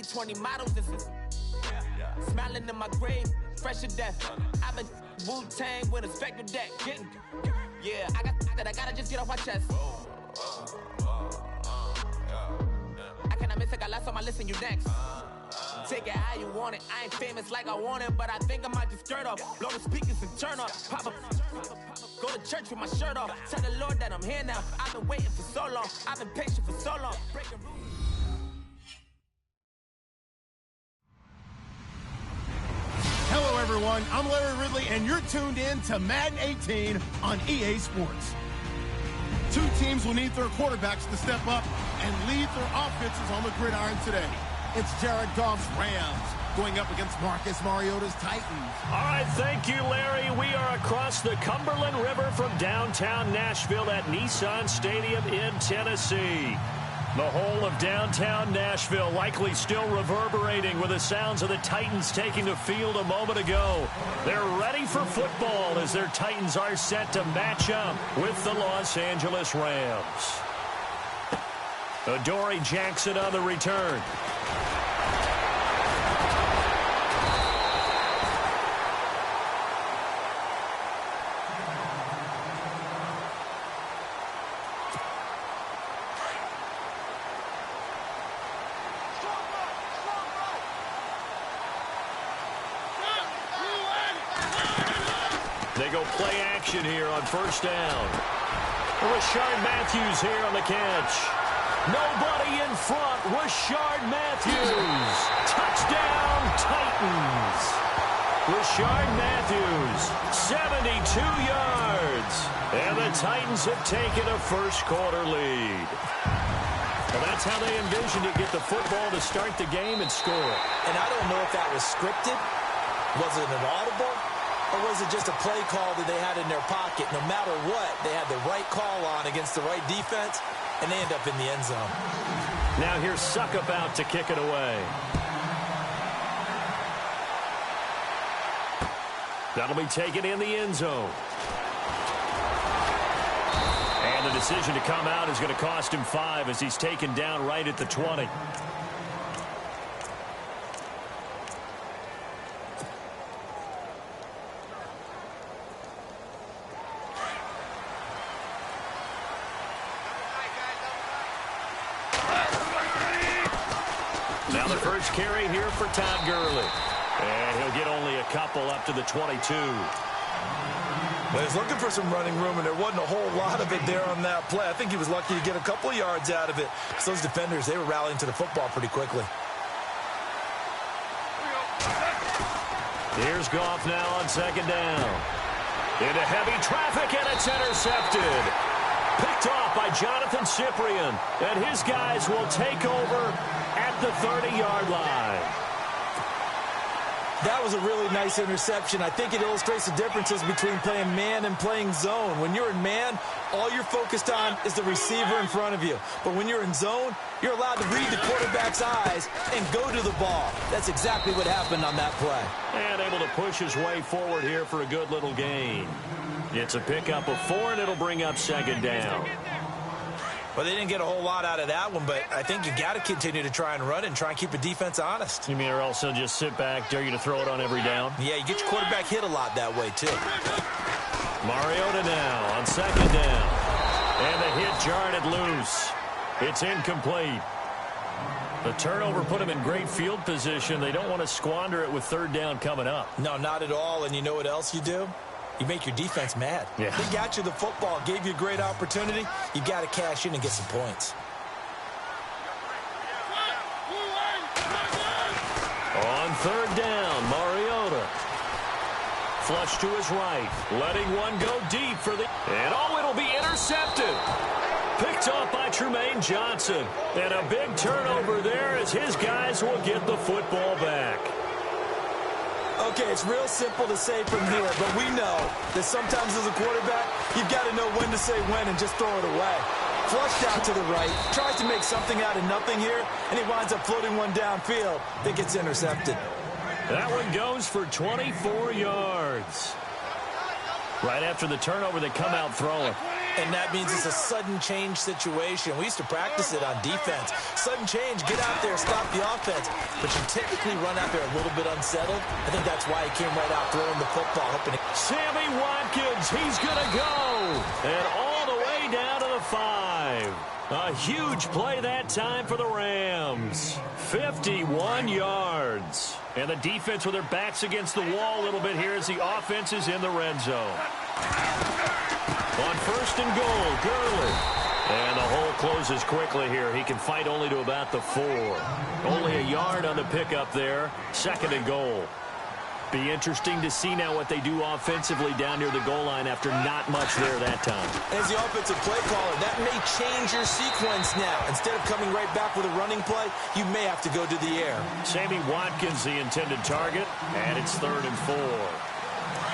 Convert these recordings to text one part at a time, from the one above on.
2020 models. This is smiling in my grave, fresh to death. I've been Wu-Tang with a spectral deck. Yeah, I gotta just get off my chest. I cannot miss it, got last on my list and you next. Take it how you want it. I ain't famous like I want it, but I think I might just skirt off. Blow the speakers and turn off. Pop up. Go to church with my shirt off. Tell the Lord that I'm here now. I've been waiting for so long. I've been patient for so long. Hello, everyone. I'm Larry Ridley, and you're tuned in to Madden 18 on EA Sports. Two teams will need their quarterbacks to step up and lead their offenses on the gridiron today. It's Jared Goff's Rams going up against Marcus Mariota's Titans. All right, thank you, Larry. We are across the Cumberland River from downtown Nashville at Nissan Stadium in Tennessee. The whole of downtown Nashville likely still reverberating with the sounds of the Titans taking the field a moment ago. They're ready for football as their Titans are set to match up with the Los Angeles Rams. Adoree Jackson on the return. They go play action here on first down. Rashard Matthews here on the catch. Nobody in front. Rashard Matthews. Touchdown, Titans. Rashard Matthews, 72 yards. And the Titans have taken a first-quarter lead. Well, that's how they envisioned it, get the football to start the game and score. And I don't know if that was scripted. Was it an audible? Or was it just a play call that they had in their pocket? No matter what, they had the right call on against the right defense, and they end up in the end zone. Now here's Suckup out to kick it away. That'll be taken in the end zone. And the decision to come out is going to cost him 5 as he's taken down right at the 20. Now the first carry here for Todd Gurley. And he'll get only a couple up to the 22. Well, he's looking for some running room, and there wasn't a whole lot of it there on that play. I think he was lucky to get a couple of yards out of it. Because those defenders, they were rallying to the football pretty quickly. Here's Goff now on second down. Into heavy traffic, and it's intercepted. Picked off by Jonathan Cyprien. And his guys will take over at the 30-yard line. That was a really nice interception. I think it illustrates the differences between playing man and playing zone. When you're in man, all you're focused on is the receiver in front of you. But when you're in zone, you're allowed to read the quarterback's eyes and go to the ball. That's exactly what happened on that play. And able to push his way forward here for a good little gain. It's a pickup of 4, and it'll bring up second down. Well, they didn't get a whole lot out of that one, but I think you got to continue to try and run and try and keep the defense honest. You mean or else they'll just sit back, dare you to throw it on every down? Yeah, you get your quarterback hit a lot that way, too. Mariota now on second down. And the hit jarred it loose. It's incomplete. The turnover put him in great field position. They don't want to squander it with third down coming up. No, not at all. And you know what else you do? You make your defense mad. Yeah. They got you the football, gave you a great opportunity. You got to cash in and get some points. On third down, Mariota. Flush to his right, letting one go deep for the... And it'll be intercepted. Picked off by Trumaine Johnson. And a big turnover there as his guys will get the football back. Okay, it's real simple to say from here, but we know that sometimes as a quarterback, you've got to know when to say when and just throw it away. Flushed out to the right, tries to make something out of nothing here, and he winds up floating one downfield that gets intercepted. That one goes for 24 yards. Right after the turnover, they come out throwing. And that means it's a sudden change situation. We used to practice it on defense. Sudden change, get out there, stop the offense. But you typically run out there a little bit unsettled. I think that's why he came right out throwing the football. Sammy Watkins, he's going to go. And all the way down to the 5. A huge play that time for the Rams. 51 yards. And the defense with their backs against the wall a little bit here as the offense is in the red zone. On 1st and goal, Gurley. And the hole closes quickly here. He can fight only to about the 4. Only a yard on the pickup there. 2nd and goal. Be interesting to see now what they do offensively down near the goal line after not much there that time. As the offensive play caller, that may change your sequence now. Instead of coming right back with a running play, you may have to go to the air. Sammy Watkins, the intended target, and it's 3rd and 4.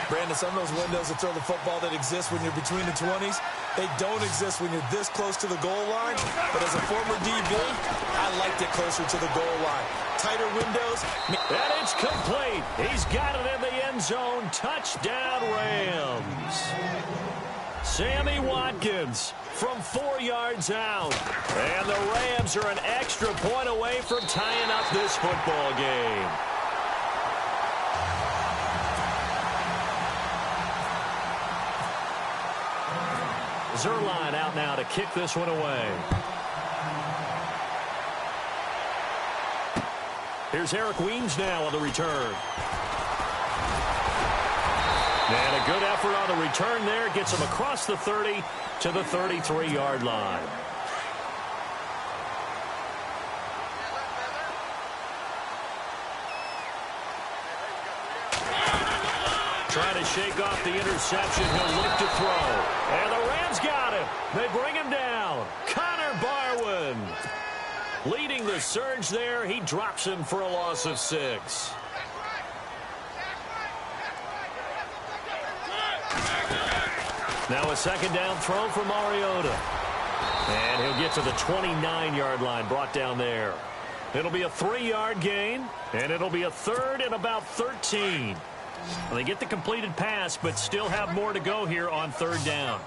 Brandon, some of those windows to throw the football that exist when you're between the 20s, they don't exist when you're this close to the goal line. But as a former DB, I liked it closer to the goal line. Tighter windows. And it's complete. He's got it in the end zone. Touchdown, Rams. Sammy Watkins from 4 yards out. And the Rams are an extra point away from tying up this football game. Zerline out now to kick this one away. Here's Eric Weems now on the return. And a good effort on the return there. Gets him across the 30 to the 33-yard line. Trying to shake off the interception. He'll look to throw. And the Rams got him. They bring him down. Connor Barwin leading the surge there. He drops him for a loss of 6. Now a 2nd down throw for Mariota. And he'll get to the 29-yard line, brought down there. It'll be a 3-yard gain, and it'll be a 3rd and about 13. They get the completed pass, but still have more to go here on 3rd down.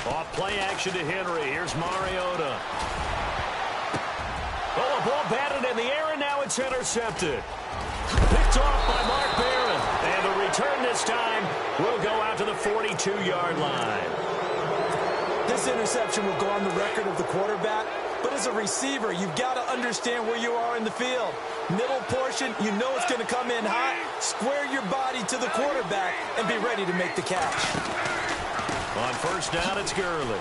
Off play action to Henry. Here's Mariota. Oh, a ball batted in the air, and now it's intercepted. Picked off by Mark Barron. And the return this time will go out to the 42-yard line. This interception will go on the record of the quarterback. But as a receiver, you've got to understand where you are in the field. Middle portion, you know it's going to come in hot. Square your body to the quarterback and be ready to make the catch. On 1st down, it's Gurley.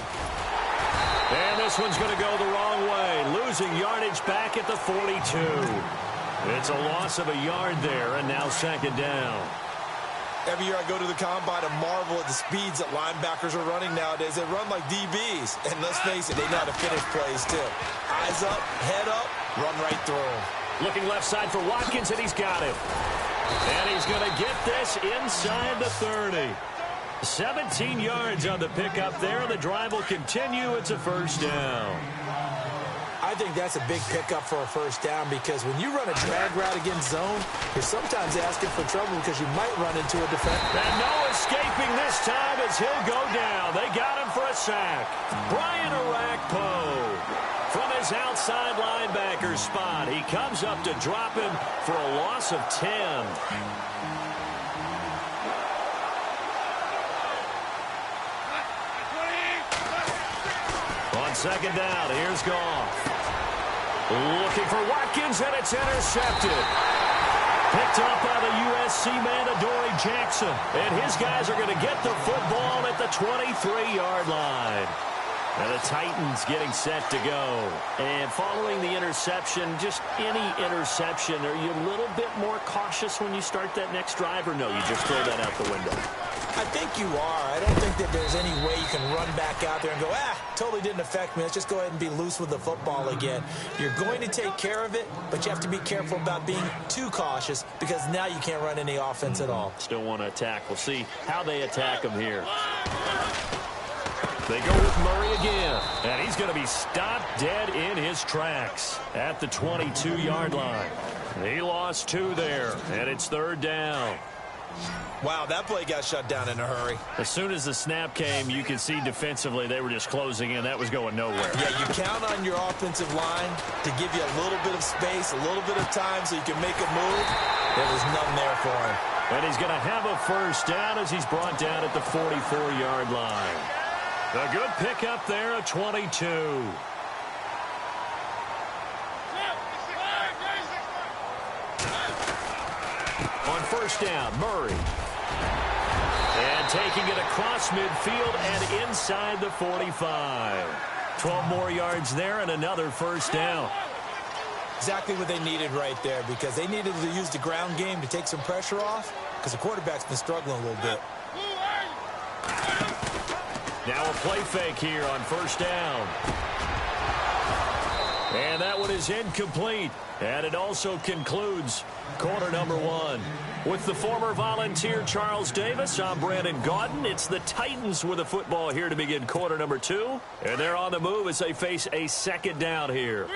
And this one's going to go the wrong way. Losing yardage back at the 42. It's a loss of a yard there, and now 2nd down. Every year I go to the combine and marvel at the speeds that linebackers are running nowadays. They run like DBs. And let's face it, they know how to finish plays too. Eyes up, head up, run right through them. Looking left side for Watkins, and he's got him. And he's going to get this inside the 30. 17 yards on the pickup there. The drive will continue. It's a 1st down. I think that's a big pickup for a 1st down because when you run a drag route against zone, you're sometimes asking for trouble because you might run into a defender. And no escaping this time as he'll go down. They got him for a sack. Brian Orakpo from his outside linebacker spot. He comes up to drop him for a loss of 10. On 2nd down, here's Goff. Looking for Watkins, and it's intercepted. Picked up by the USC man, Adoree Jackson. And his guys are going to get the football at the 23-yard line. And the Titans getting set to go. And following the interception, just any interception, are you a little bit more cautious when you start that next drive, or no, you just throw that out the window? I think you are. I don't think that there's any way you can run back out there and go, totally didn't affect me. Let's just go ahead and be loose with the football again. You're going to take care of it, but you have to be careful about being too cautious because now you can't run any offense at all. Still want to attack. We'll see how they attack him here. They go with Murray again, and he's going to be stopped dead in his tracks at the 22-yard line. He lost 2 there, and it's 3rd down. Wow, that play got shut down in a hurry. As soon as the snap came, you could see defensively they were just closing in. That was going nowhere. Yeah, you count on your offensive line to give you a little bit of space, a little bit of time so you can make a move. There was none there for him. And he's going to have a first down as he's brought down at the 44-yard line. A good pickup there, a 22. On first down, Murray. And taking it across midfield and inside the 45. 12 more yards there and another first down. Exactly what they needed right there, because they needed to use the ground game to take some pressure off, because the quarterback's been struggling a little bit. Now a play fake here on first down. And that one is incomplete. And it also concludes quarter number one. With the former Volunteer Charles Davis, I'm Brandon Gaudin. It's the Titans with the football here to begin quarter number two. And they're on the move as they face a second down here.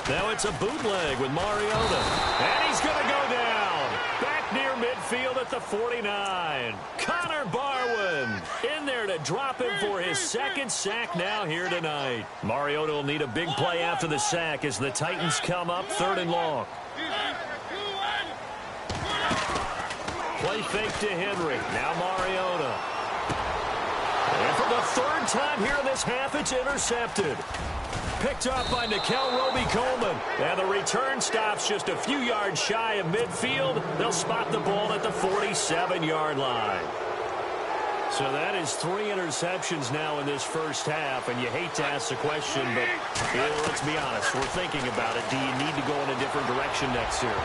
Now it's a bootleg with Mariota. And he's going to go down. Back near midfield at the 49. Connor Barwin in there to drop him for his second sack now here tonight. Mariota will need a big play after the sack as the Titans come up third and long. Play fake to Henry. Now Mariota. And for the third time here in this half, it's intercepted. Picked up by Nickel Roby-Coleman. And the return stops just a few yards shy of midfield. They'll spot the ball at the 47-yard line. So that is 3 interceptions now in this first half. And you hate to ask the question, but let's be honest. We're thinking about it. Do you need to go in a different direction next series?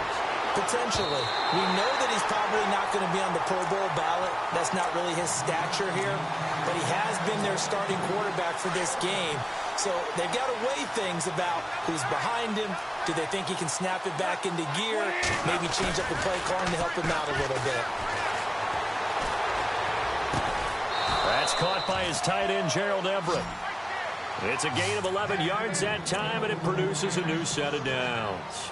Potentially. We know that he's probably not going to be on the Pro Bowl ballot. That's not really his stature here. But he has been their starting quarterback for this game. So they've got to weigh things about who's behind him. Do they think he can snap it back into gear? Maybe change up the play calling to help him out a little bit. That's caught by his tight end, Gerald Everett. It's a gain of 11 yards that time, and it produces a new set of downs.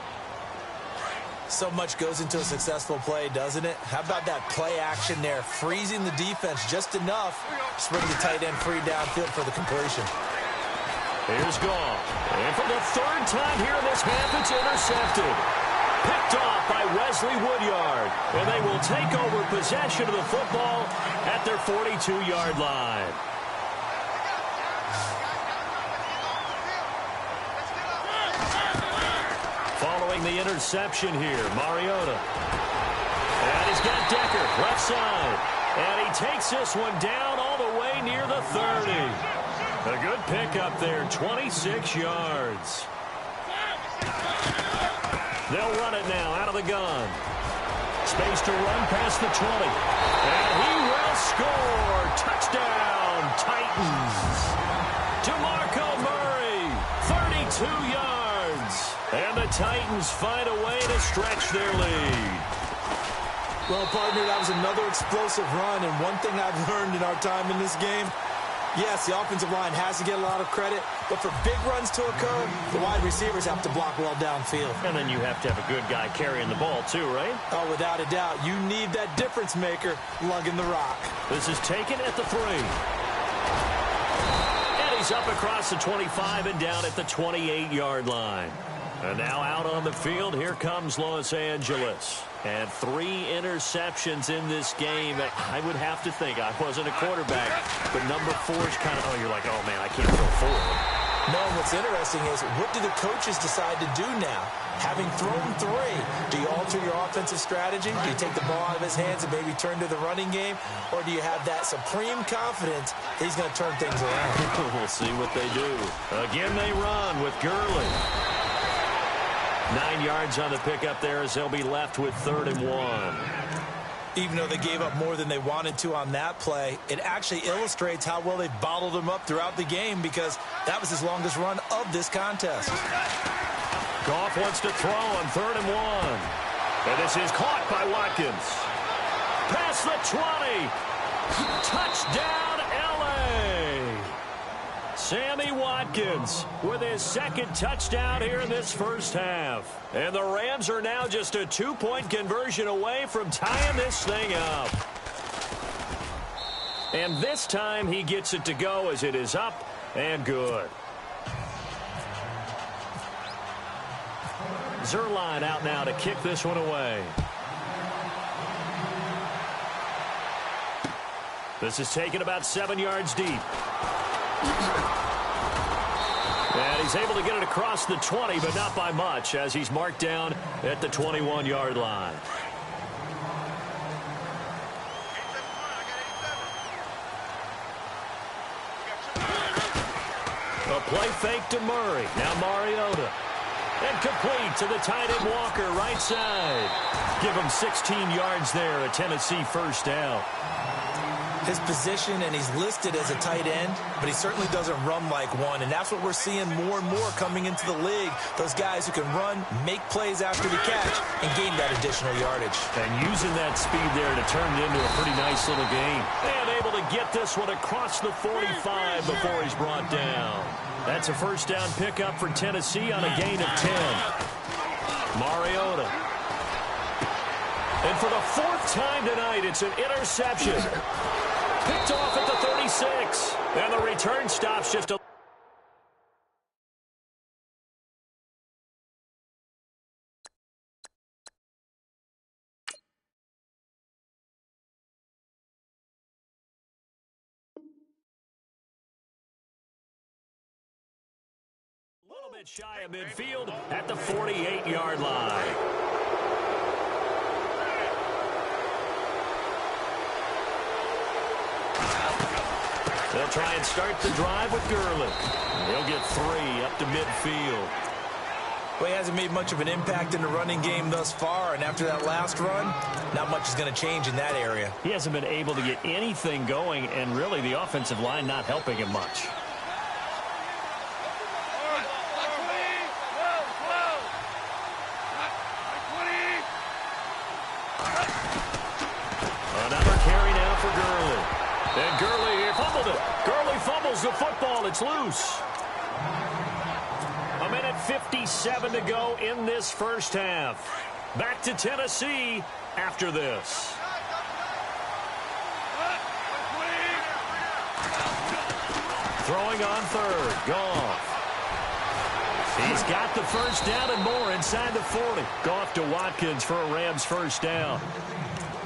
So much goes into a successful play, doesn't it? How about that play action there? Freezing the defense just enough to bring the tight end free downfield for the completion. Here's Goff. And for the third time here in this half, it's intercepted. Picked off by Wesley Woodyard. And they will take over possession of the football at their 42-yard line. Following the interception here, Mariota. And he's got Decker, left side. And he takes this one down all the way near the 30. A good pickup there, 26 yards. They'll run it now out of the gun. Space to run past the 20. And he will score. Touchdown, Titans. DeMarco Murray, 32 yards. And the Titans find a way to stretch their lead. Well, partner, that was another explosive run. And one thing I've learned in our time in this game, yes, the offensive line has to get a lot of credit, but for big runs to occur, the wide receivers have to block well downfield. And then you have to have a good guy carrying the ball too, right? Oh, without a doubt. You need that difference maker lugging the rock. This is taken at the 3. And he's up across the 25 and down at the 28-yard line. And now out on the field, here comes Los Angeles. And 3 interceptions in this game. I would have to think, I wasn't a quarterback, but number 4 is kind of, you're like, oh, man, I can't throw 4. No, and what's interesting is, what do the coaches decide to do now? Having thrown 3, do you alter your offensive strategy? Do you take the ball out of his hands and maybe turn to the running game? Or do you have that supreme confidence that he's going to turn things around? We'll see what they do. Again, they run with Gurley. 9 yards on the pickup there as they'll be left with 3rd and 1. Even though they gave up more than they wanted to on that play, it actually illustrates how well they bottled him up throughout the game, because that was his longest run of this contest. Goff wants to throw on 3rd and 1. And this is caught by Watkins. Past the 20. Touchdown, L.A. Sammy Watkins with his second touchdown here in this first half. And the Rams are now just a 2-point conversion away from tying this thing up. And this time he gets it to go as it is up and good. Zerline out now to kick this one away. This is taken about 7 yards deep. And he's able to get it across the 20, but not by much, as he's marked down at the 21-yard line. A play fake to Murray. Now Mariota. And complete to the tight end Walker, right side. Give him 16 yards there, a Tennessee first down. His position, and he's listed as a tight end, but he certainly doesn't run like one, and that's what we're seeing more and more coming into the league. Those guys who can run, make plays after the catch, and gain that additional yardage. And using that speed there to turn it into a pretty nice little game. And able to get this one across the 45 before he's brought down. That's a first down pickup for Tennessee on a gain of 10. Mariota. And for the fourth time tonight, it's an interception. Picked off at the 36. And the return stops just a little bit shy of midfield at the 48-yard line. They'll try and start the drive with Gurley. He'll get 3 up to midfield. Well, he hasn't made much of an impact in the running game thus far, and after that last run, not much is going to change in that area. He hasn't been able to get anything going, and really the offensive line not helping him much. Another carry now for Gurley. And Gurley fumbled it. Gurley fumbles the football. It's loose. A minute 57 to go in this first half. Back to Tennessee after this. Throwing on third. Goff. He's got the first down and more inside the 40. Goff to Watkins for a Rams first down.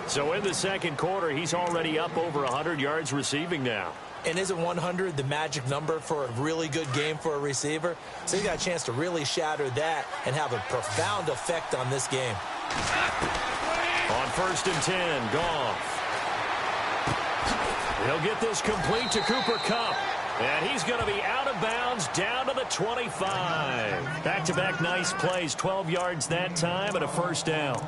So in the second quarter, he's already up over 100 yards receiving now. And isn't 100 the magic number for a really good game for a receiver? So he got a chance to really shatter that and have a profound effect on this game. On 1st and 10, Goff. He'll get this complete to Cooper Kupp. And he's going to be out of bounds down to the 25. Back-to-back nice plays, 12 yards that time and a first down.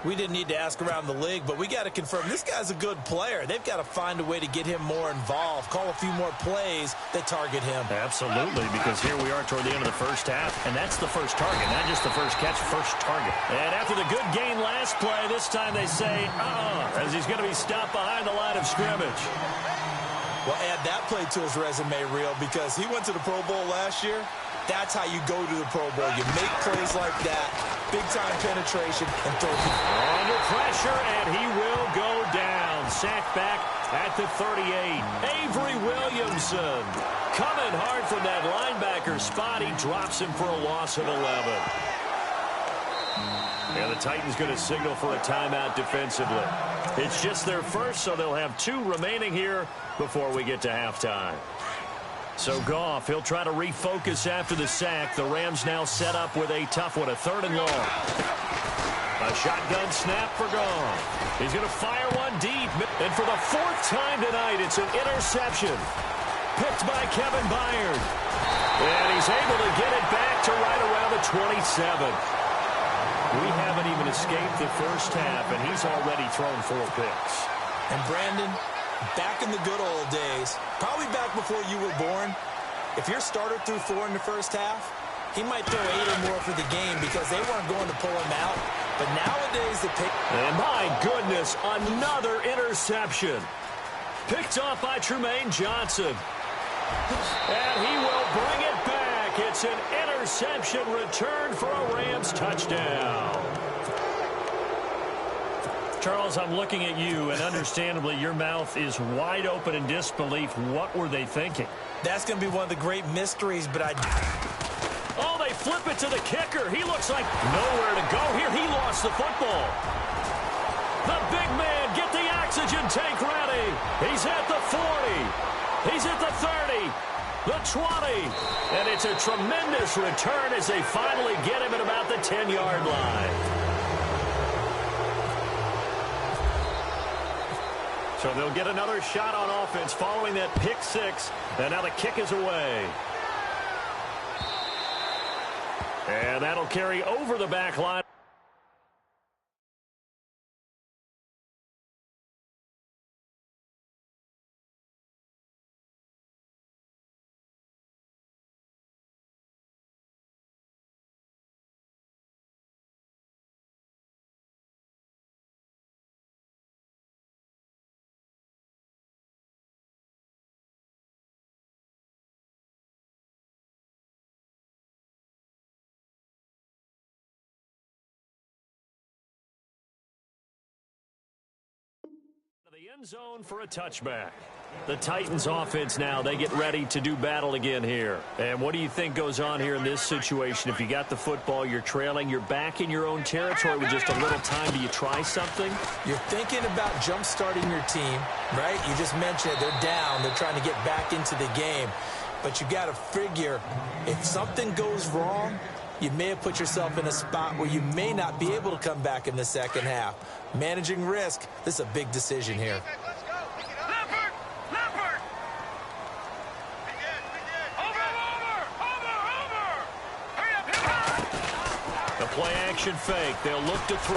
We didn't need to ask around the league, but we got to confirm this guy's a good player. They've got to find a way to get him more involved, call a few more plays that target him. Absolutely, because here we are toward the end of the first half, and that's the first target, not just the first catch, first target. And after the good gain last play, this time they say, as he's going to be stopped behind the line of scrimmage. Well, add that play to his resume reel because he went to the Pro Bowl last year. That's how you go to the Pro Bowl. You make plays like that, big-time penetration, and throw people. Under pressure, and he will go down. Sacked back at the 38. Avery Williamson coming hard from that linebacker spot. He drops him for a loss of 11. And the Titans going to signal for a timeout defensively. It's just their first, so they'll have 2 remaining here before we get to halftime. So Goff, he'll try to refocus after the sack. The Rams now set up with a tough one, a 3rd and long. A shotgun snap for Goff. He's going to fire one deep. And for the 4th time tonight, it's an interception. Picked by Kevin Byard. And he's able to get it back to right around the 27. We haven't even escaped the first half, and he's already thrown 4 picks. And Brandon, back in the good old days, probably back before you were born, if your starter threw 4 in the first half, he might throw 8 or more for the game because they weren't going to pull him out. But nowadays, the pick... And my goodness, another interception. Picked off by Trumaine Johnson. And he will bring it back. It's an interception return for a Rams touchdown. Charles, I'm looking at you, and understandably, your mouth is wide open in disbelief. What were they thinking? That's going to be one of the great mysteries, but Oh, they flip it to the kicker. He looks like nowhere to go here. He lost the football. The big man, get the oxygen tank ready. He's at the 40. He's at the 30. The 20. And it's a tremendous return as they finally get him at about the 10-yard line. So they'll get another shot on offense following that pick six. And now the kick is away. And that'll carry over the back line. The end zone for a touchback. The Titans offense now, they get ready to do battle again here. And what do you think goes on here in this situation? If you got the football, you're trailing, you're back in your own territory with just a little time. Do you try something? you're thinking about jump-starting your team, right? You just mentioned it. They're down. They're trying to get back into the game. But you got to figure if something goes wrong, you may have put yourself in a spot where you may not be able to come back in the second half. Managing risk, this is a big decision here. The play-action fake. They'll look to throw.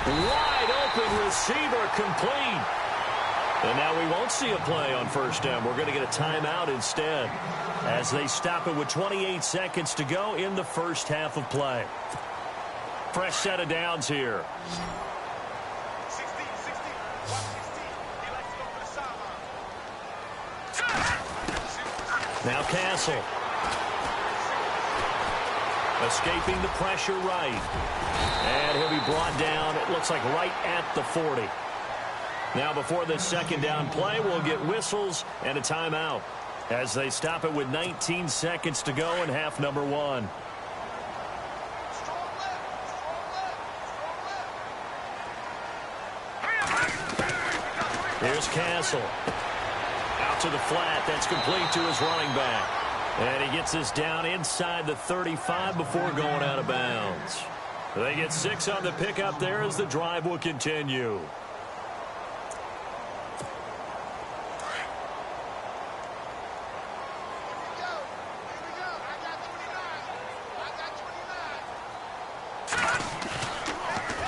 Wide open receiver complete. And now we won't see a play on first down. We're going to get a timeout instead as they stop it with 28 seconds to go in the first half of play. Fresh set of downs here. Now Castle. Escaping the pressure right. And he'll be brought down, it looks like right at the 40. Now before this second down play, we'll get whistles and a timeout as they stop it with 19 seconds to go in half number one. Here's Castle. Out to the flat. That's complete to his running back. And he gets this down inside the 35 before going out of bounds. They get 6 on the pickup there as the drive will continue.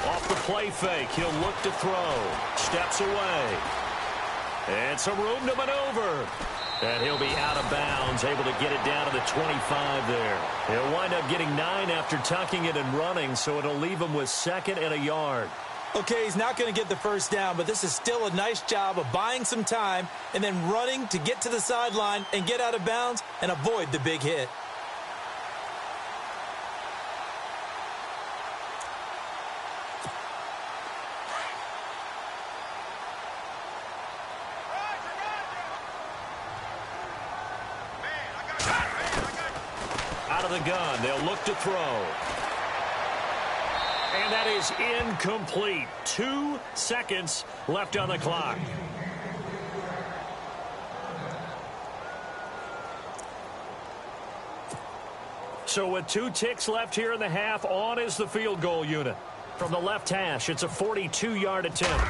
Off the play fake, he'll look to throw. Steps away. And some room to maneuver. And he'll be out of bounds, able to get it down to the 25 there. He'll wind up getting 9 after tucking it and running, so it'll leave him with 2nd and a yard. Okay, he's not going to get the first down, but this is still a nice job of buying some time and then running to get to the sideline and get out of bounds and avoid the big hit. The gun. They'll look to throw. And that is incomplete. 2 seconds left on the clock. So with 2 ticks left here in the half, on is the field goal unit. From the left hash, it's a 42-yard attempt.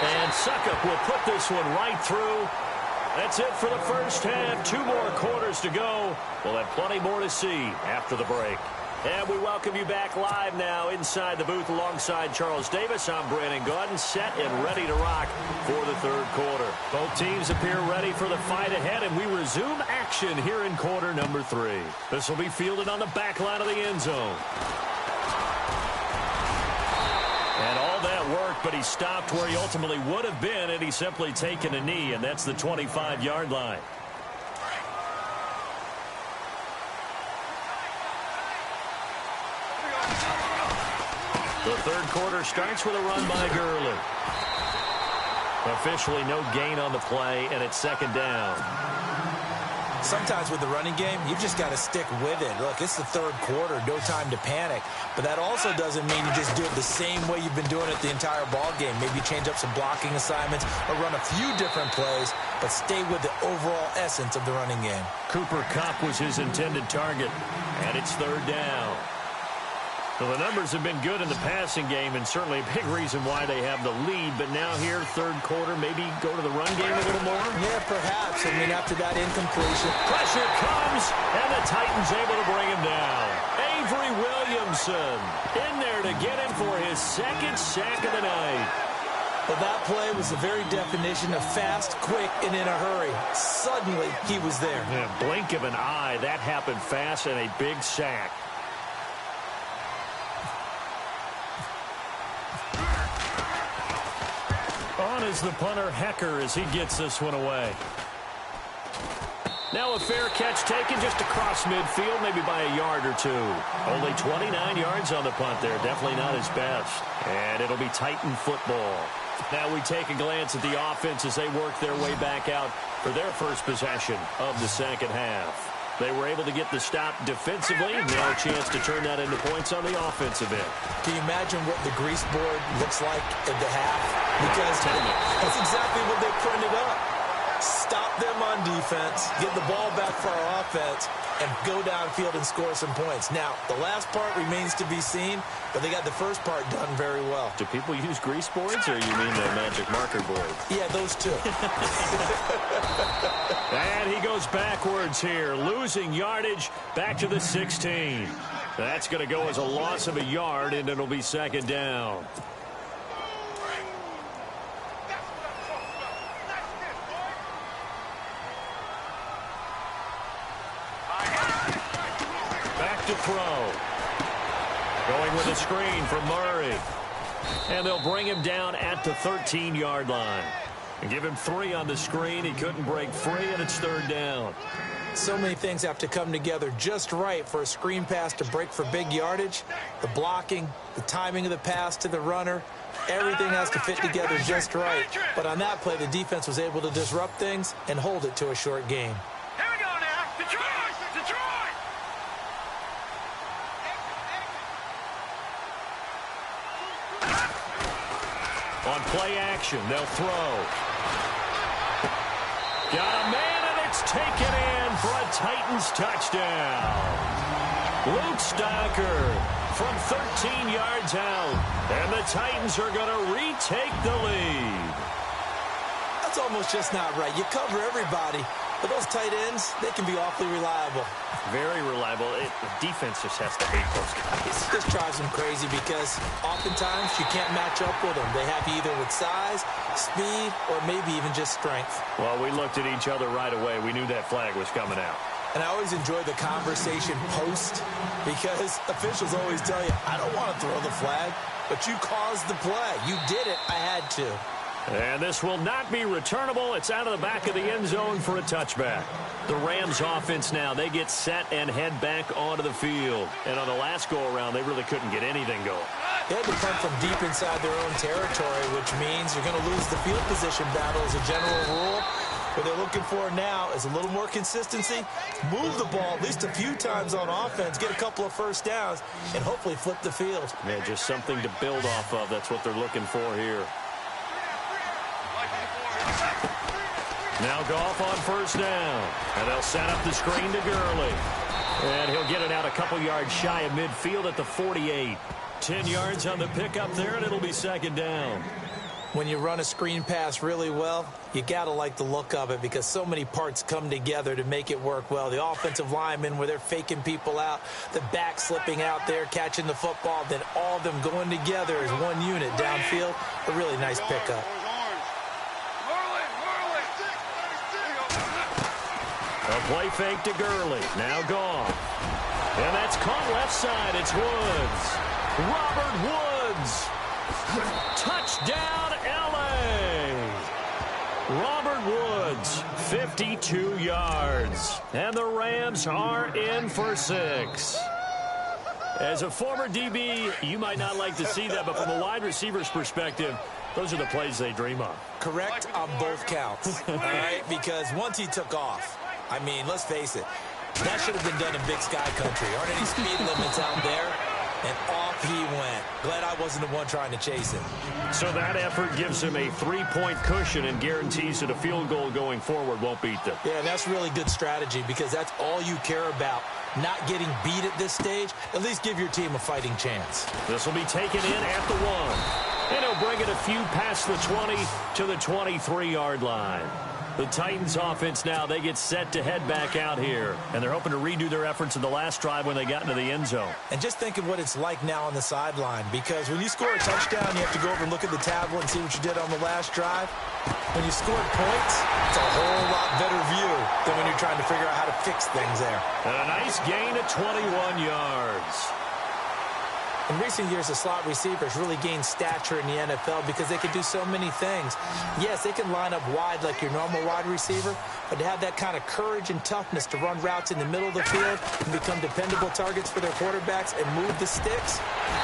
And Suckup will put this one right through. That's it for the first half. 2 more quarters to go. We'll have plenty more to see after the break. And we welcome you back live now inside the booth alongside Charles Davis. I'm Brandon Gordon, set and ready to rock for the third quarter. Both teams appear ready for the fight ahead, and we resume action here in quarter number 3. This will be fielded on the back line of the end zone. And all that work but he stopped where he ultimately would have been had he simply taken a knee, and that's the 25-yard line. The third quarter starts with a run by Gurley. Officially no gain on the play, and it's second down. Sometimes with the running game, you've just got to stick with it. Look, it's the third quarter, no time to panic. But that also doesn't mean you just do it the same way you've been doing it the entire ball game. Maybe change up some blocking assignments or run a few different plays, but stay with the overall essence of the running game. Cooper Kupp was his intended target, and it's third down. Well, the numbers have been good in the passing game, and certainly a big reason why they have the lead. But now here, third quarter, maybe go to the run game a little more? Yeah, perhaps. I mean, after that incompletion. Pressure comes, and the Titans able to bring him down. Avery Williamson in there to get him for his second sack of the night. Well, that play was the very definition of fast, quick, and in a hurry. Suddenly, he was there. Yeah, blink of an eye, that happened fast, and a big sack. On is the punter, Hecker, as he gets this one away. Now a fair catch taken just across midfield, maybe by a yard or two. Only 29 yards on the punt there. Definitely not his best. And it'll be Titan football. Now we take a glance at the offense as they work their way back out for their first possession of the second half. They were able to get the stop defensively. Now a chance to turn that into points on the offensive end. Can you imagine what the grease board looks like at the half? Because that's exactly what they printed up. Stop them on defense, get the ball back for our offense, and go downfield and score some points. Now, the last part remains to be seen, but they got the first part done very well. Do people use grease boards, or you mean the magic marker board? Yeah, those two. And he goes backwards here, losing yardage back to the 16. That's going to go as a loss of a yard, and it'll be second down. Back to throw. Going with a screen for Murray. And they'll bring him down at the 13-yard line. And give him 3 on the screen. He couldn't break free, and it's third down. So many things have to come together just right for a screen pass to break for big yardage. The blocking, the timing of the pass to the runner, everything has to fit together just right. But on that play, the defense was able to disrupt things and hold it to a short game. Here we go now. Detroit! Detroit! On play action, they'll throw. Got a man, and it's taken in for a Titans touchdown. Luke Stocker from 13 yards out, and the Titans are going to retake the lead. That's almost just not right. You cover everybody, but those tight ends, they can be awfully reliable. Very reliable. The defense just has to hate those guys. This drives them crazy because oftentimes you can't match up with them. They have you either with size, speed, or maybe even just strength. Well, we looked at each other right away. We knew that flag was coming out. And I always enjoy the conversation post because officials always tell you, I don't want to throw the flag, but you caused the play. You did it. I had to. And this will not be returnable. It's out of the back of the end zone for a touchback. The Rams offense now, they get set and head back onto the field. And on the last go-around, they really couldn't get anything going. They had to punt from deep inside their own territory, which means you're going to lose the field position battle as a general rule. What they're looking for now is a little more consistency, move the ball at least a few times on offense, get a couple of first downs, and hopefully flip the field. Yeah, just something to build off of. That's what they're looking for here. Now Goff on first down. And they'll set up the screen to Gurley. And he'll get it out a couple yards shy of midfield at the 48. 10 yards on the pickup there, and it'll be second down. When you run a screen pass really well, you got to like the look of it because so many parts come together to make it work well. The offensive linemen where they're faking people out, the back slipping out there, catching the football, then all of them going together as one unit downfield. A really nice pickup. A play fake to Gurley. Now Goff. And that's caught left side. It's Woods. Robert Woods. Touchdown, 52 yards. And the Rams are in for 6. As a former DB, you might not like to see that, but from a wide receiver's perspective, those are the plays they dream of. Correct on both counts, all right? Because once he took off, I mean, let's face it, that should have been done in Big Sky Country. Aren't any speed limits out there? And off he went. Glad I wasn't the one trying to chase him. So that effort gives him a 3-point cushion and guarantees that a field goal going forward won't beat them. Yeah, that's really good strategy because that's all you care about. Not getting beat at this stage, at least give your team a fighting chance. This will be taken in at the 1. And he'll bring it a few past the 20 to the 23-yard line. The Titans offense now, they get set to head back out here. And they're hoping to redo their efforts in the last drive when they got into the end zone. And just think of what it's like now on the sideline. Because when you score a touchdown, you have to go over and look at the tablet and see what you did on the last drive. When you scored points, it's a whole lot better view than when you're trying to figure out how to fix things there. And a nice gain of 21 yards. In recent years, the slot receivers really gained stature in the NFL because they can do so many things. Yes, they can line up wide like your normal wide receiver, but to have that kind of courage and toughness to run routes in the middle of the field and become dependable targets for their quarterbacks and move the sticks,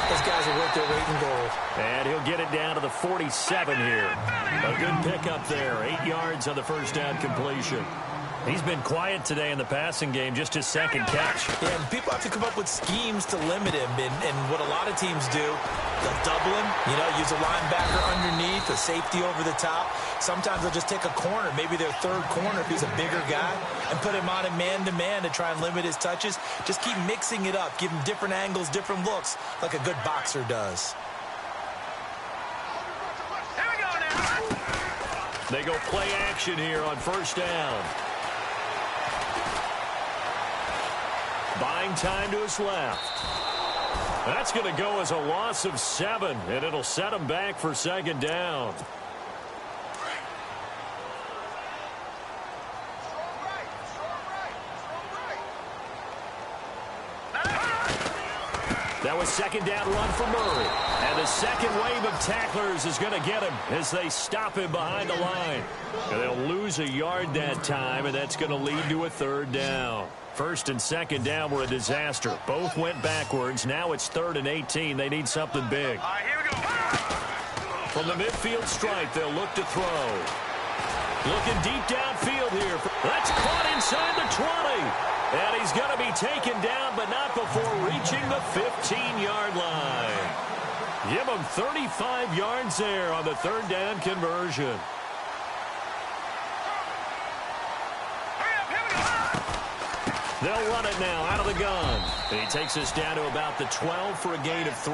those guys are worth their weight in gold. And he'll get it down to the 47 here. A good pickup there. 8 yards on the first down completion. He's been quiet today in the passing game, just his second catch. Yeah, and people have to come up with schemes to limit him. And what a lot of teams do, they'll double him, use a linebacker underneath, a safety over the top. Sometimes they'll just take a corner, maybe their third corner if he's a bigger guy, and put him on a man-to-man to try and limit his touches. Just keep mixing it up, give him different angles, different looks, like a good boxer does. Here we go now. They go play action here on first down. Buying time to his left. That's going to go as a loss of 7, and it'll set him back for second down. That was second down run for Murray. And the second wave of tacklers is going to get him as they stop him behind the line. And they'll lose a yard that time, and that's going to lead to a third down. First and second down were a disaster. Both went backwards. Now it's 3rd and 18. They need something big. All right, here we go. From the midfield stripe, they'll look to throw. Looking deep downfield here. That's caught inside the 20. And he's going to be taken down, but not before reaching the 15-yard line. Give him 35 yards there on the third down conversion. They'll run it now out of the gun. And he takes us down to about the 12 for a gain of 3.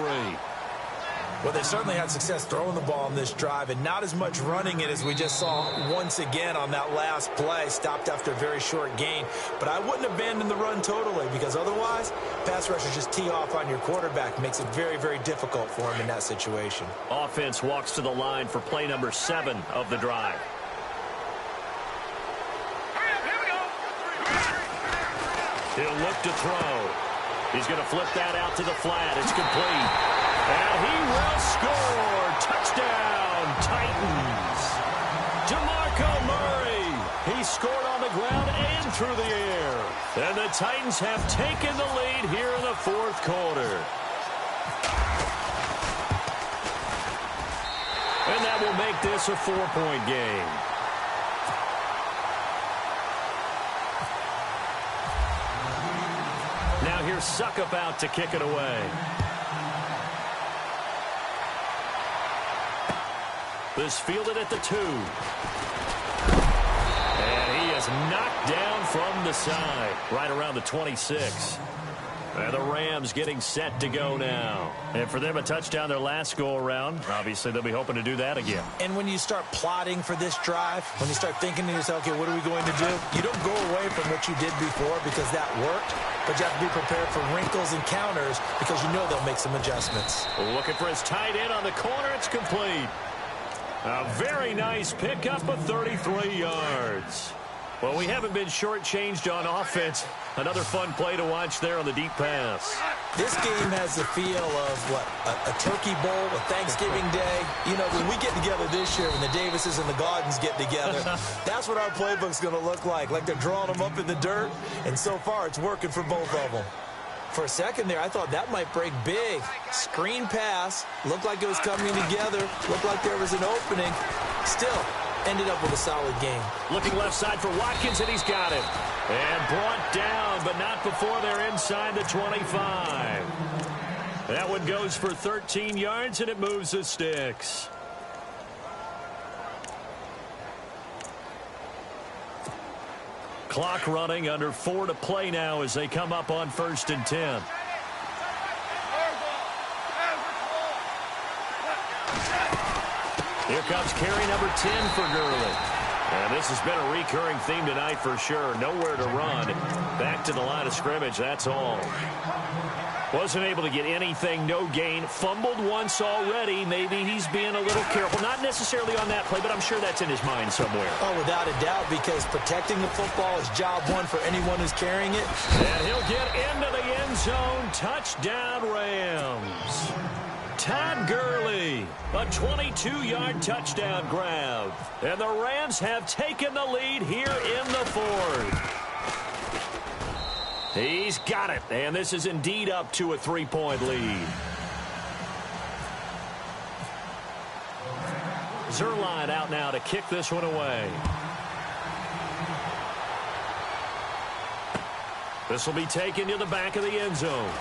Well, they certainly had success throwing the ball on this drive and not as much running it as we just saw once again on that last play. Stopped after a very short gain. But I wouldn't abandon the run totally because otherwise, pass rushers just tee off on your quarterback. Makes it very, very difficult for him in that situation. Offense walks to the line for play number 7 of the drive. He'll look to throw. He's going to flip that out to the flat. It's complete. And he will score. Touchdown, Titans. DeMarco Murray. He scored on the ground and through the air. And the Titans have taken the lead here in the fourth quarter. And that will make this a 4-point game. Now here's Suckup out to kick it away. This fielded at the 2. And he is knocked down from the side, right around the 26. And the Rams getting set to go now. And for them, a touchdown their last go-around. Obviously, they'll be hoping to do that again. And when you start plotting for this drive, when you start thinking to yourself, okay, what are we going to do? You don't go away from what you did before because that worked. But you have to be prepared for wrinkles and counters because you know they'll make some adjustments. Looking for his tight end on the corner. It's complete. A very nice pickup of 33 yards. Well, we haven't been shortchanged on offense Another fun play to watch there on the deep pass. This game has the feel of, a turkey bowl, a Thanksgiving Day. You know, when we get together this year, when the Davises and the Gardens get together, that's what our playbook's going to look like they're drawing them up in the dirt, and so far it's working for both of them. For a second there, I thought that might break big. Screen pass, looked like it was coming together, looked like there was an opening. Still, ended up with a solid game. Looking left side for Watkins, and he's got it. And brought down, but not before they're inside the 25. That one goes for 13 yards, and it moves the sticks. Clock running, under 4 to play now as they come up on 1st and 10. Here comes carry number 10 for Gurley. And this has been a recurring theme tonight for sure. Nowhere to run. Back to the line of scrimmage, that's all. Wasn't able to get anything, no gain. Fumbled once already. Maybe he's being a little careful. Not necessarily on that play, but I'm sure that's in his mind somewhere. Oh, without a doubt, because protecting the football is job one for anyone who's carrying it. And he'll get into the end zone. Touchdown, Rams. Todd Gurley, a 22-yard touchdown grab. And the Rams have taken the lead here in the 4th. He's got it, and this is indeed up to a 3-point lead. Zerline out now to kick this one away. This will be taken to the back of the end zone.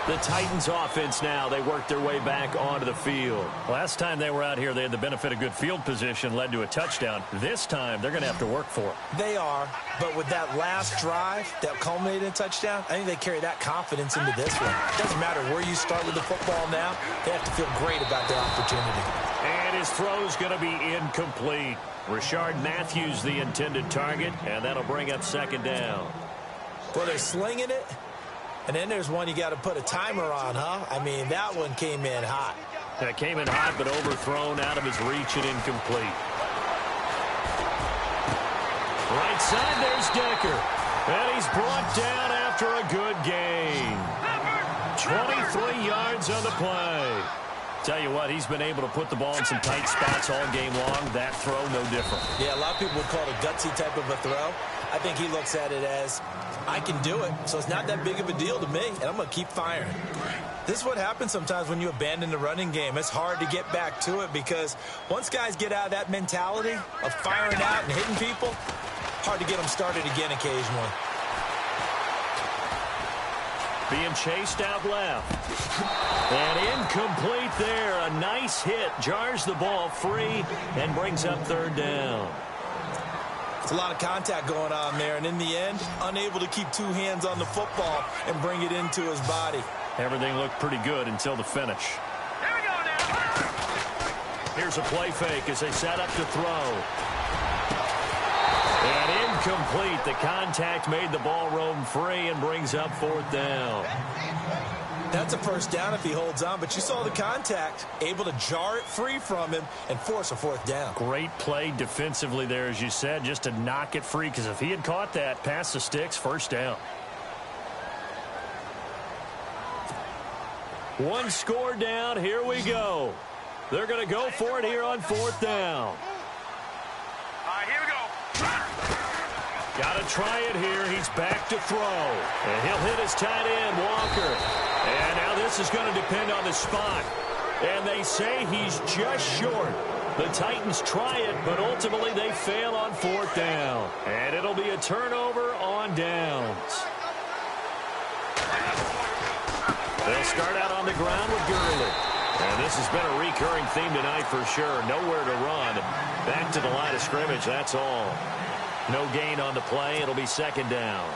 The Titans offense now, they work their way back onto the field. Last time they were out here, they had the benefit of good field position, led to a touchdown. This time, they're going to have to work for it. They are, but with that last drive that culminated in a touchdown, I think they carry that confidence into this one. It doesn't matter where you start with the football now, they have to feel great about their opportunity. And his throw's going to be incomplete. Rashard Matthews, the intended target, and that'll bring up 2nd down. Well, they're slinging it. And then there's one you got to put a timer on, huh? I mean, that one came in hot. That came in hot, but overthrown out of his reach and incomplete. Right side, there's Decker. And he's brought down after a good gain. 23 yards on the play. Tell you what, he's been able to put the ball in some tight spots all game long. That throw, no different. Yeah, a lot of people would call it a gutsy type of a throw. I think he looks at it as, I can do it, so it's not that big of a deal to me, and I'm going to keep firing. This is what happens sometimes when you abandon the running game. It's hard to get back to it because once guys get out of that mentality of firing out and hitting people, hard to get them started again occasionally. Being chased out left. And incomplete there. A nice hit. Jars the ball free and brings up 3rd down. It's a lot of contact going on there, and in the end, unable to keep 2 hands on the football and bring it into his body. Everything looked pretty good until the finish. Here we go now. Here's a play fake as they set up to throw. And incomplete. The contact made the ball roam free and brings up 4th down. That's a 1st down if he holds on, but you saw the contact, able to jar it free from him and force a 4th down. Great play defensively there, as you said, just to knock it free, because if he had caught that, past the sticks, 1st down. One score down, here we go. They're going to go for it here on 4th down. All right, here we go. Got to try it here. He's back to throw. And he'll hit his tight end, Walker. And now this is going to depend on the spot. And they say he's just short. The Titans try it, but ultimately they fail on 4th down. And it'll be a turnover on downs. They'll start out on the ground with Gurley. And this has been a recurring theme tonight for sure. Nowhere to run. Back to the line of scrimmage, that's all. No gain on the play. It'll be 2nd down.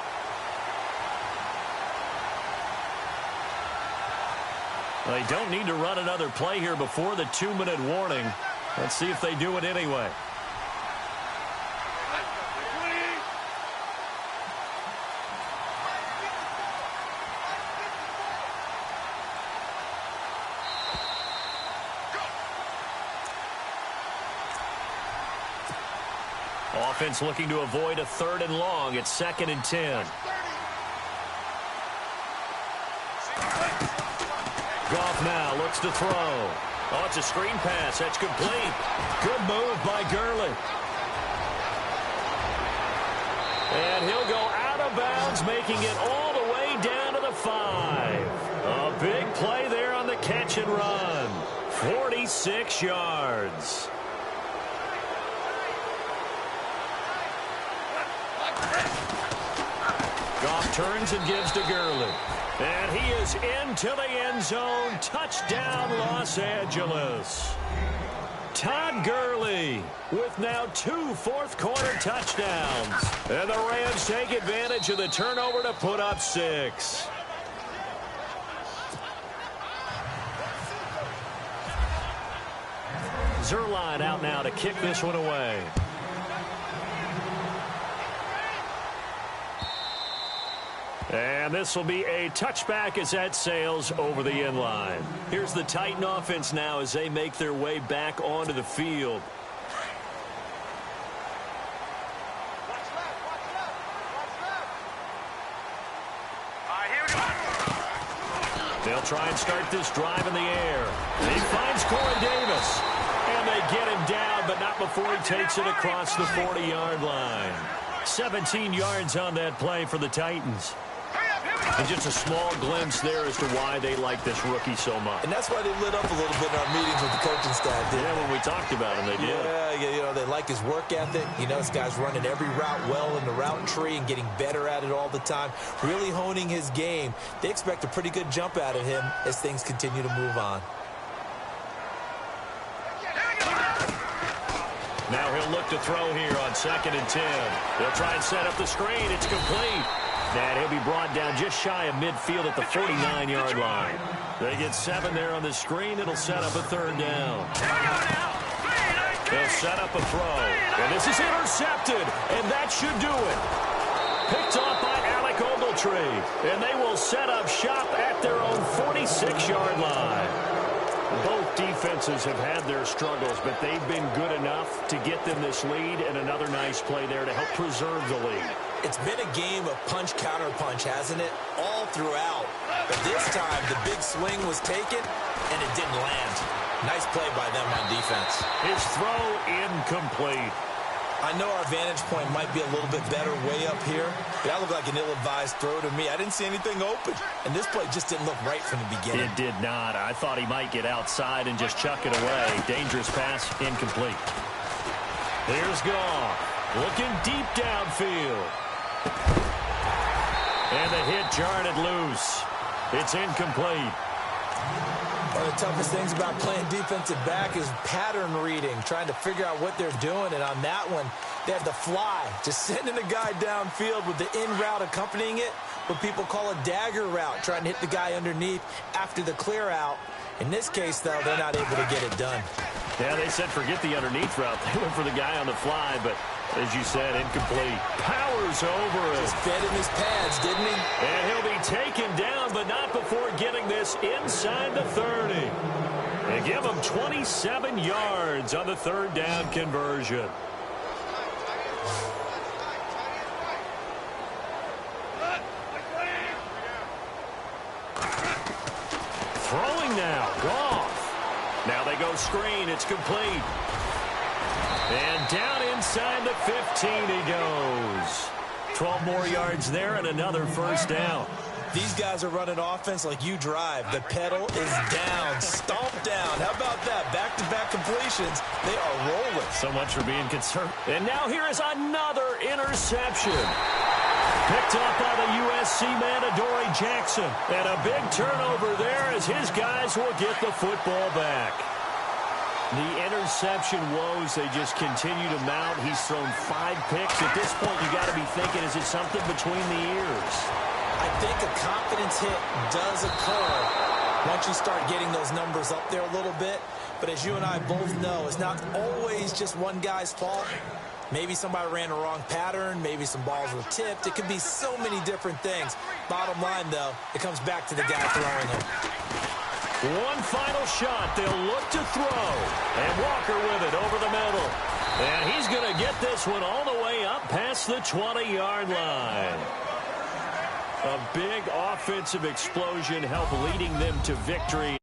Well, they don't need to run another play here before the 2-minute warning. Let's see if they do it anyway. Offense looking to avoid a 3rd and long. It's 2nd and 10. Goff now looks to throw. Oh, it's a screen pass. That's complete. Good move by Gurley. And he'll go out of bounds, making it all the way down to the 5. A big play there on the catch and run. 46 yards. Goff turns and gives to Gurley. And he is into the end zone. Touchdown, Los Angeles. Todd Gurley with now 2 fourth-quarter touchdowns. And the Rams take advantage of the turnover to put up 6. Zerline out now to kick this one away. And this will be a touchback as that sails over the end line. Here's the Titan offense now as they make their way back onto the field. Here we go. They'll try and start this drive in the air. He finds Corey Davis. And they get him down, but not before he takes it across the 40-yard line. 17 yards on that play for the Titans. And just a small glimpse there as to why they like this rookie so much. And that's why they lit up a little bit in our meetings with the coaching staff. Yeah, when we talked about him, they did. Yeah, you know, they like his work ethic. You know, this guy's running every route well in the route tree and getting better at it all the time, really honing his game. They expect a pretty good jump out of him as things continue to move on. Now he'll look to throw here on 2nd and 10. They'll try and set up the screen. It's complete. And he'll be brought down just shy of midfield at the 49-yard line. They get 7 there on the screen. It'll set up a 3rd down. They'll set up a throw. And this is intercepted. And that should do it. Picked off by Alec Ogletree. And they will set up shop at their own 46-yard line. Both defenses have had their struggles, but they've been good enough to get them this lead, and another nice play there to help preserve the lead. It's been a game of punch-counter-punch, hasn't it? All throughout. But this time, the big swing was taken, and it didn't land. Nice play by them on defense. His throw incomplete. I know our vantage point might be a little bit better way up here, but that looked like an ill-advised throw to me. I didn't see anything open, and this play just didn't look right from the beginning. It did not. I thought he might get outside and just chuck it away. Dangerous pass, incomplete. Here's Goff, looking deep downfield. And the hit jarred it loose. It's incomplete. One of the toughest things about playing defensive back is pattern reading, trying to figure out what they're doing. And on that one, they had the fly, just sending a guy downfield with the in route accompanying it, what people call a dagger route, trying to hit the guy underneath after the clear out. In this case, though, they're not able to get it done. Yeah, they said forget the underneath route. They went for the guy on the fly, but as you said, incomplete. Powers over it. Just fed him his pads, didn't he? And he'll be taken down, but not before getting this inside the 30. They give him 27 yards on the 3rd down conversion. Throwing now, Goff. Now they go screen, it's complete. And down inside the 15 he goes. 12 more yards there and another 1st down. These guys are running offense like you drive. The pedal is down, stomped down. How about that? Back-to-back completions. They are rolling. So much for being concerned. And now here is another interception. Picked up by the USC man, Adoree Jackson. And a big turnover there as his guys will get the football back. The interception woes, they just continue to mount. He's thrown 5 picks. At this point, you got to be thinking, is it something between the ears? I think a confidence hit does occur once you start getting those numbers up there a little bit. But as you and I both know, it's not always just one guy's fault. Maybe somebody ran the wrong pattern. Maybe some balls were tipped. It could be so many different things. Bottom line, though, it comes back to the guy throwing them. One final shot. They'll look to throw. And Walker with it over the middle. And he's going to get this one all the way up past the 20-yard line. A big offensive explosion helped leading them to victory.